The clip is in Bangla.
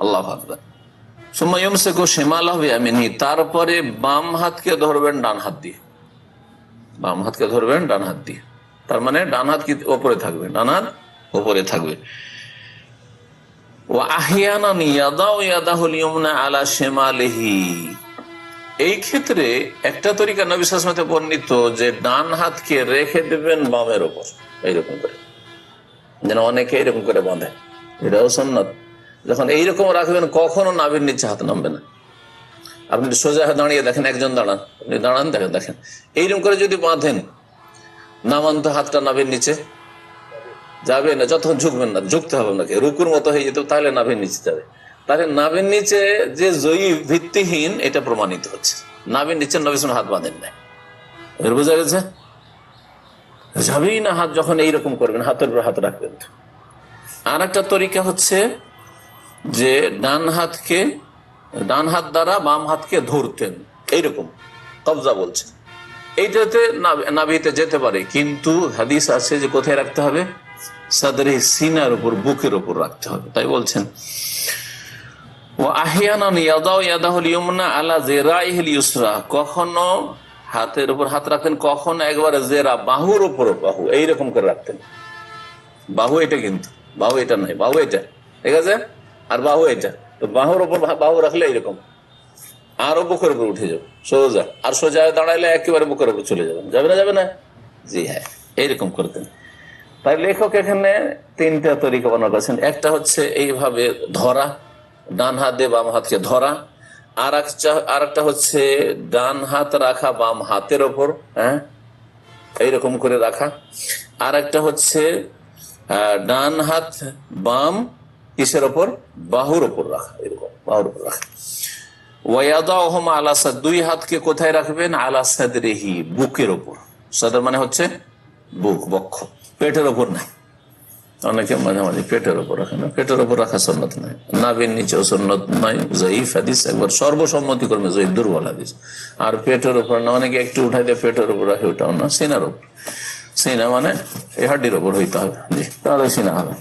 আল্লাহু আকবার। সুম্মা ইউমসিকু শিমালাহু বিয়ামিনিহি, তারপরে বাম হাতকে ধরবেন ডান হাত দিয়ে। বাম হাতকে ধরবেন ডান হাত দিয়ে, তার মানে ডান হাত কি ওপরে থাকবে, ডান হাত ওপরে থাকবে। ওয়া আহইয়ানান ইয়াদাউ ইয়াদাহুল ইউমনা আলা শিমালিহি, এই ক্ষেত্রে একটা তরিকা নবী সাল্লাল্লাহু আলাইহি ওয়াসাল্লাম বর্ণিত যে ডান হাতকে রেখে দেবেন বামের ওপর, এইরকম করে, যেন অনেকে এরকম করে বাঁধে, এটাও সুন্নাত। যখন এইরকম রাখবেন কখনো নাভির নিচে হাত নামবে না। আপনি সোজা দাঁড়িয়ে দেখেন, একজন দাঁড়ান, আপনি দাঁড়ান, দেখেন এইরকম করে যদি বাঁধেন, নামান তো হাতটা নাভির নিচে যাবে না, যতক্ষণ ঝুঁকবেন না, ঝুঁকতে হবে আপনাকে, রুকুর মতো হয়ে যেত, তাহলে নাভির নিচে যাবে। তাহলে নাভির নিচে যে জয়ী ভিত্তিহীন, এটা প্রমাণিত হচ্ছে। নাভির নিচে নবী সাল্লাল্লাহু আলাইহি ওয়াসাল্লাম হাত বাঁধেন নাই, এর বোঝা গেছে? যাবেই না হাত, যখন এইরকম করবেন হাতের উপর হাত রাখবেন। আর একটা তরিকা হচ্ছে যে ডান হাত দ্বারা বাম হাতকে ধরতেন, এইরকম কবজা বলছে, এইটাতে নাভিতে যেতে পারে, কিন্তু হাদিস আছে যে কোথায় রাখতে হবে, সাদরে, সিনার উপর, বুকের উপর রাখতে হবে। তাই বলছেন ওয়া আহইয়ানান ইয়াদাউ ইয়াদাহুল ইউমনা আলা যিরাইহিল ইউসরা, কখনো হাতের উপর হাত রাখতেন, কখনো একবারে জেরা, বাহুর উপর, বাহু এইরকম করে রাখতেন। বাহু এটা, কিন্তু বাহু এটা নয়, বাহু এটা, ঠিক আছে, আর বাহু এটা। তো বাহুর উপর বাহু রাখলে এইরকম, আরো বুকের উপর উঠে যাবে সোজা, আর সোজা দাঁড়াইলে একেবারে বুকের উপর চলে যাবেন, যাবে না? যাবে না? জি হ্যাঁ, এইরকম করতেন। তাই লেখক এখানে তিনটা তরিকা বর্ণনা করেছেন। একটা হচ্ছে এইভাবে ধরা, ডান হাত দিয়ে বাম হাতকে ধরা। আর একটা হচ্ছে ডান হাত রাখা বাম হাতের ওপর, হ্যাঁ, এইরকম করে রাখা। আর একটা হচ্ছে ডান হাত বাম কিসের ওপর, বাহুর ওপর রাখা, এরকম বাহুর ওপর রাখা। ওয়াদাউহুমা আলা সাদ, দুই হাতকে কোথায় রাখবেন, আলা সাদরিহি, বুকের ওপর। সাদর মানে হচ্ছে বুক, বক্ষ, পেটের ওপর নাই। অনেকে মাঝে মাঝে পেটের ওপর রাখে না, পেটের ওপর রাখা সুন্নাত নয়, নাভির নিচেও সুন্নাত নয়, যঈফ হাদিস, একবার সর্বসম্মতি করবে যঈফ, দুর্বল হাদিস। আর পেটের ওপর না, অনেকে একটু উঠাই দিয়ে পেটের ওপর রাখে, ওটাও না, সিনার ওপর। সিনা মানে এই হাড্ডির ওপর হইতে হবে, জি, তাহলে সিনা হবে।